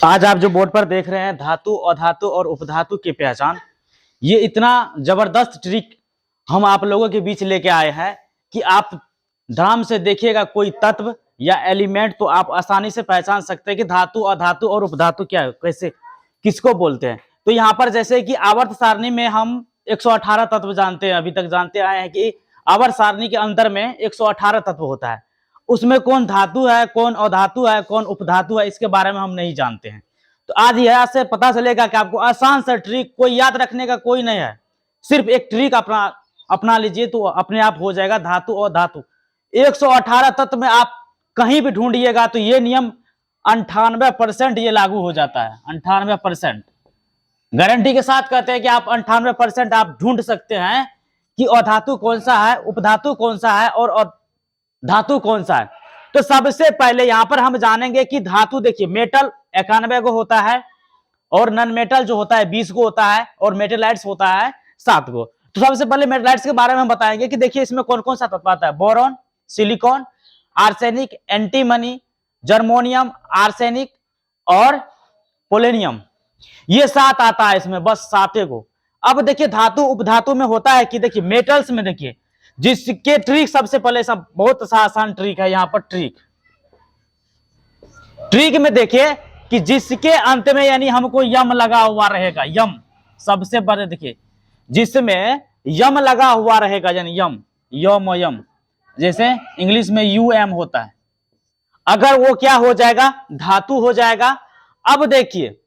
आज आप जो बोर्ड पर देख रहे हैं धातु, अधातु और उपधातु की पहचान, ये इतना जबरदस्त ट्रिक हम आप लोगों के बीच लेके आए हैं कि आप ध्यान से देखिएगा कोई तत्व या एलिमेंट तो आप आसानी से पहचान सकते हैं कि धातु, अधातु और उपधातु क्या है, कैसे किसको बोलते हैं। तो यहाँ पर जैसे कि आवर्त सारणी में हम 118 तत्व जानते हैं, अभी तक जानते आए हैं कि आवर्त सारणी के अंदर में 118 तत्व होता है। उसमें कौन धातु है, कौन अधातु है, कौन उपधातु है, इसके बारे में हम नहीं जानते हैं। तो आज यहाँ से पता चलेगा कि आपको आसान सा ट्रिक, कोई याद रखने का कोई नहीं है, सिर्फ एक ट्रिक अपना लीजिए तो अपने आप हो जाएगा धातु और धातु। 118 तत्व में आप कहीं भी ढूंढिएगा तो ये नियम 98% ये लागू हो जाता है। 98% गारंटी के साथ कहते हैं कि आप 98% आप ढूंढ सकते हैं कि अधातु कौन सा है, उपधातु कौन सा है और धातु कौन सा है। तो सबसे पहले यहां पर हम जानेंगे कि धातु, देखिए मेटल 91 को होता है और नॉन मेटल जो होता है 20 को होता है और मेटेलाइट्स होता है 7 को। तो सबसे पहले मेटेलाइट्स के बारे में हम बताएंगे कि देखिए इसमें कौन कौन सा तत्व आता है। Boron, silicon, arsenic, antimony, germanium, arsenic और पोलेनियम, ये 7 आता है इसमें, बस 7 को। अब देखिए धातु उपधातु में होता है कि देखिए मेटल्स में देखिए जिसके ट्रिक सबसे पहले सब बहुत आसान ट्रिक है। यहां पर ट्रिक में देखिए कि जिसके अंत में यानी हमको यम लगा हुआ रहेगा, यम सबसे पहले देखिए जिसमें यम लगा हुआ रहेगा यानी यम, यम यम, जैसे इंग्लिश में यूएम होता है, अगर वो क्या हो जाएगा, धातु हो जाएगा। अब देखिए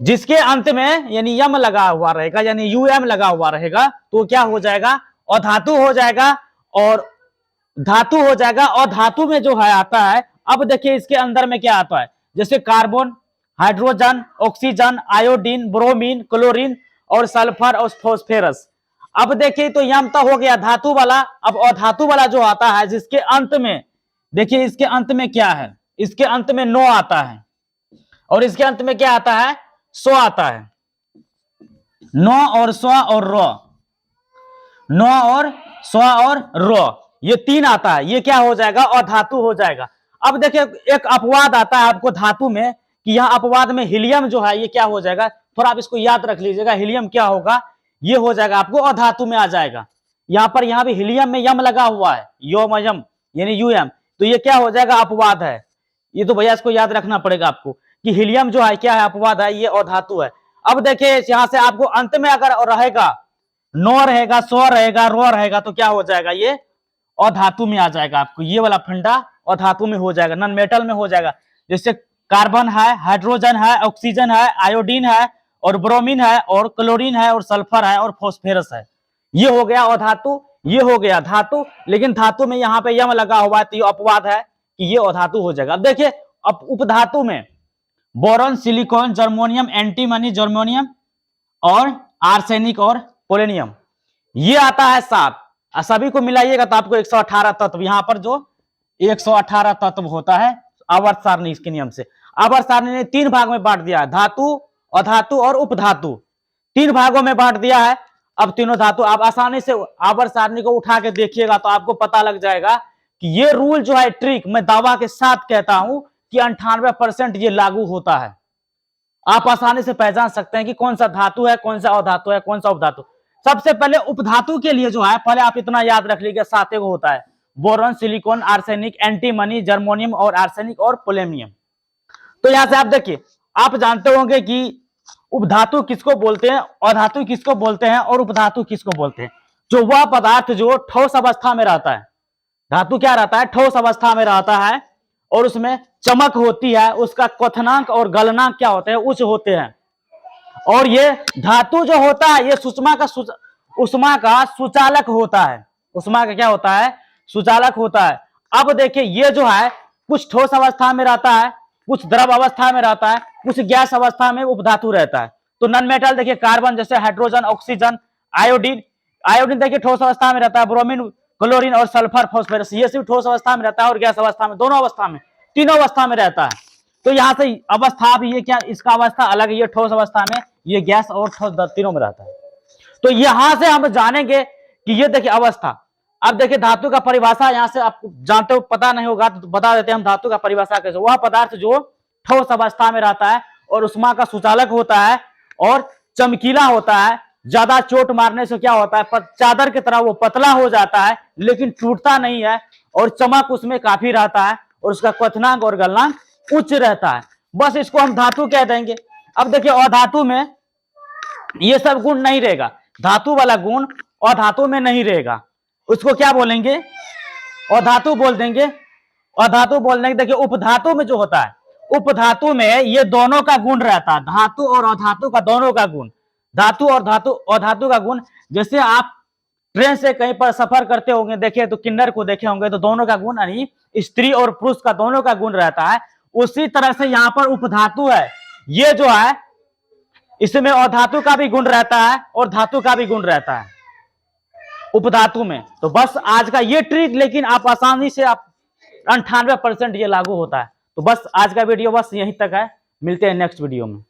जिसके अंत में यानी यम लगा हुआ रहेगा यानी यूएम लगा हुआ रहेगा तो क्या हो जाएगा, अधातु हो जाएगा और धातु हो जाएगा। और धातु में जो है आता है, अब देखिए इसके अंदर में क्या आता है, जैसे carbon, hydrogen, oxygen, iodine, bromine, chlorine और सल्फर और फास्फोरस। अब देखिए तो यम तो हो गया धातु वाला। अब अधातु वाला जो आता है जिसके अंत में देखिए, इसके अंत में क्या है, इसके अंत में 9 आता है और इसके अंत में क्या आता है, 100 आता है। 9 और 100 और रो, 9 और 100 और रो, ये 3 आता है, ये क्या हो जाएगा, अधातु हो जाएगा। अब देखिए एक अपवाद आता है आपको धातु में कि यह अपवाद में हीलियम जो है ये क्या हो जाएगा, थोड़ा आप इसको याद रख लीजिएगा, हीलियम क्या होगा, ये हो जाएगा आपको अधातु में आ जाएगा। यहां भी हीलियम में यम लगा हुआ है, योमयम यानी यूएम, तो ये क्या हो जाएगा, अपवाद है। ये तो भैया इसको याद रखना पड़ेगा आपको कि हीलियम जो है क्या है, अपवाद है, ये अधातु है। अब देखिए यहां से आपको अंत में अगर रहेगा 9 रहेगा, 100 रहेगा, रो रहेगा तो क्या हो जाएगा, ये अधातु में आ जाएगा। आपको ये वाला फंडा अधातु में हो जाएगा, नॉन मेटल में हो जाएगा। जैसे कार्बन है, हाइड्रोजन है, ऑक्सीजन है, आयोडीन है और ब्रोमीन है और क्लोरीन है और सल्फर है और फास्फोरस है, ये हो गया अधातु, ये हो गया धातु। लेकिन धातु में यहाँ पे यम लगा हुआ है तो ये अपवाद है कि ये अधातु हो जाएगा। अब देखिए अब उपधातु में बोरॉन, सिलिकॉन, जर्मोनियम, एंटीमनी, जर्मोनियम और आर्सेनिक और पोलेनियम, ये आता है 7। सभी को मिलाइएगा तो आपको 118 तत्व, यहां पर जो 118 तत्व होता है आवर्त सारणी के नियम से। आवर्त सारणी ने 3 भाग में बांट दिया है, धातु, अधातु और उपधातु, 3 भागों में बांट दिया है। अब तीनों धातु आप आसानी से आवर्त सारणी को उठा के देखिएगा तो आपको पता लग जाएगा कि ये रूल जो है, ट्रिक मैं दावा के साथ कहता हूं कि 98% ये लागू होता है। आप आसानी से पहचान सकते हैं कि कौन सा धातु है, कौन सा अधातु है, कौन सा उपधातु। सबसे पहले उपधातु के लिए जो है, पहले आप इतना याद रख लीजिए, 7 को होता है, बोरॉन, सिलिकॉन, आर्सेनिक, एंटीमनी, जर्मोनियम और आर्सेनिक और पोलेनियम। तो यहां से आप देखिए, आप जानते होंगे कि उपधातु किसको बोलते हैं, अधातु किसको बोलते हैं और उपधातु किसको बोलते हैं। जो वह पदार्थ जो ठोस अवस्था में रहता है, धातु क्या रहता है, ठोस अवस्था में रहता है और उसमें चमक होती है, उसका क्वथनांक और गलनांक क्या होते हैं, उच्च होते हैं। और ये धातु जो होता है ये उष्मा का सुचालक होता है, उष्मा का क्या होता है, सुचालक होता है। अब देखिए ये जो है कुछ ठोस अवस्था में रहता है, कुछ द्रव अवस्था में रहता है, कुछ गैस अवस्था में उपधातु रहता है। तो नॉन मेटल देखिए कार्बन, जैसे हाइड्रोजन, ऑक्सीजन, आयोडीन, आयोडीन देखिए ठोस अवस्था में रहता है, ब्रोमीन, क्लोरीन और सल्फर, फास्फोरस, ये सिर्फ ठोस अवस्था में रहता है और गैस अवस्था में, दोनों अवस्था में, तीनों अवस्था में रहता है। तो यहाँ से अवस्था भी ये क्या, इसका अवस्था अलग है, ये ठोस अवस्था में, ये गैस और ठोस तीनों में रहता है। तो यहां से हम जानेंगे कि ये देखिए अवस्था। अब देखिए धातु का परिभाषा यहां से आप जानते हो, पता नहीं होगा तो बता देते हैं हम धातु का परिभाषा कैसे। वह पदार्थ जो ठोस अवस्था में रहता है और उष्मा का सुचालक होता है और चमकीला होता है। ज्यादा चोट मारने से क्या होता है, चादर की तरह वो पतला हो जाता है लेकिन टूटता नहीं है और चमक उसमें काफी रहता है और उसका क्वथनांक और गलनांक उच्च रहता है। बस इसको हम धातु कह देंगे। अब देखिए अधातु में ये सब गुण नहीं रहेगा, धातु वाला गुण अधातु में नहीं रहेगा, उसको क्या बोलेंगे, अधातु बोल देंगे। अधातु बोल देंगे। देखिए उपधातु में जो होता है, उपधातु में ये दोनों का गुण रहता है, धातु और अधातु का दोनों का गुण, धातु और अधातु का गुण। जैसे आप ट्रेन से कहीं पर सफर करते होंगे, देखे तो किन्नर को देखे होंगे, तो दोनों का गुण यानी स्त्री और पुरुष का दोनों का गुण रहता है। उसी तरह से यहाँ पर उपधातु है, ये जो है इसमें अधातु का भी गुण रहता है और धातु का भी गुण रहता है उपधातु में। तो बस आज का ये ट्रिक, लेकिन आप आसानी से आप 98% ये लागू होता है। तो बस आज का वीडियो बस यहीं तक है, मिलते हैं नेक्स्ट वीडियो में।